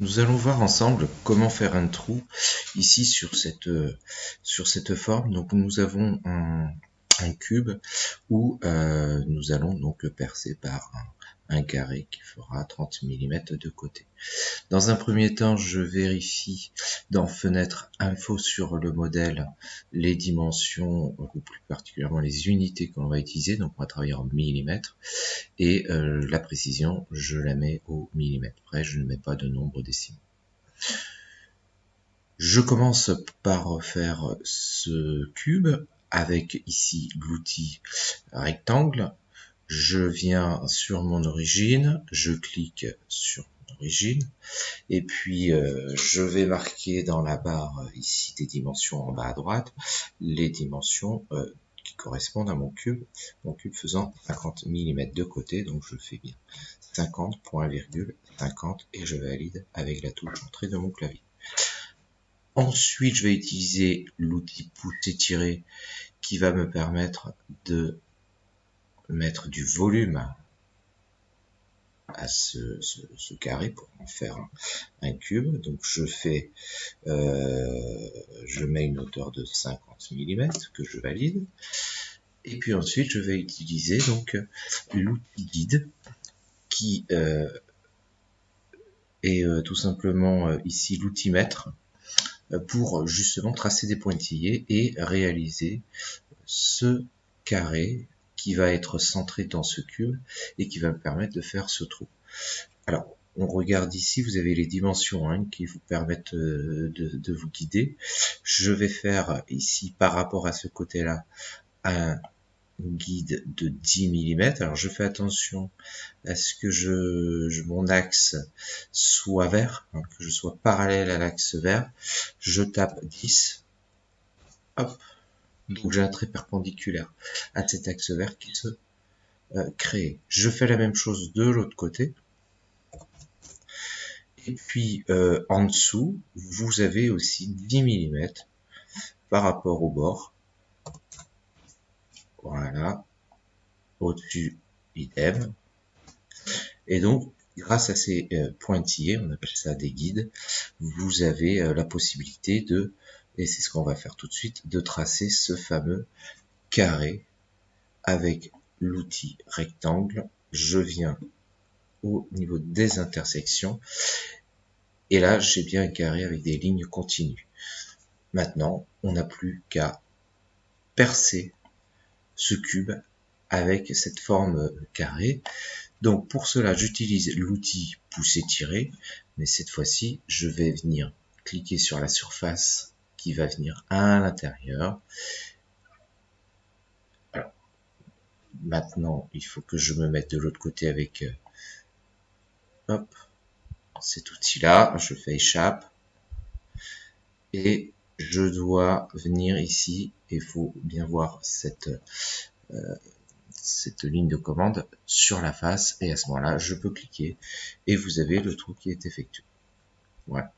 Nous allons voir ensemble comment faire un trou ici sur cette forme. Donc nous avons un cube où nous allons donc le percer par un carré qui fera 30 mm de côté. Dans un premier temps, je vérifie dans Fenêtre Info sur le modèle les dimensions, ou plus particulièrement les unités qu'on va utiliser. Donc on va travailler en millimètres. Et la précision, je la mets au millimètre près, je ne mets pas de nombre décimaux. Je commence par faire ce cube avec ici l'outil rectangle. Je viens sur mon origine, je clique sur mon origine et puis je vais marquer dans la barre ici des dimensions en bas à droite, les dimensions qui correspondent à mon cube faisant 50 mm de côté, donc je fais bien 50, point virgule, 50 et je valide avec la touche entrée de mon clavier. Ensuite, je vais utiliser l'outil pousser-tirer qui va me permettre de mettre du volume à ce carré pour en faire un cube. Donc je mets une hauteur de 50 mm que je valide. Et puis ensuite, je vais utiliser donc l'outil guide qui est tout simplement ici l'outil mètre pour justement tracer des pointillés et réaliser ce carré qui va être centré dans ce cube et qui va me permettre de faire ce trou. Alors, on regarde ici, vous avez les dimensions qui vous permettent de vous guider. Je vais faire ici, par rapport à ce côté-là, un guide de 10 mm. Alors, je fais attention à ce que mon axe soit vert, que je sois parallèle à l'axe vert. Je tape 10. Hop. Donc j'ai un trait perpendiculaire à cet axe vert qui se crée. Je fais la même chose de l'autre côté. Et puis en dessous, vous avez aussi 10 mm par rapport au bord. Voilà. Au-dessus, idem. Et donc, grâce à ces pointillés, on appelle ça des guides, vous avez la possibilité de, et c'est ce qu'on va faire tout de suite, de tracer ce fameux carré avec l'outil rectangle. Je viens au niveau des intersections et là j'ai bien un carré avec des lignes continues. Maintenant on n'a plus qu'à percer ce cube avec cette forme carrée. Donc pour cela j'utilise l'outil pousser-tirer, mais cette fois-ci je vais venir cliquer sur la surface qui va venir à l'intérieur. Alors, maintenant il faut que je me mette de l'autre côté avec hop, cet outil-là, je fais échappe et je dois venir ici et il faut bien voir cette ligne de commande sur la face et à ce moment-là, je peux cliquer et vous avez le trou qui est effectué. Voilà.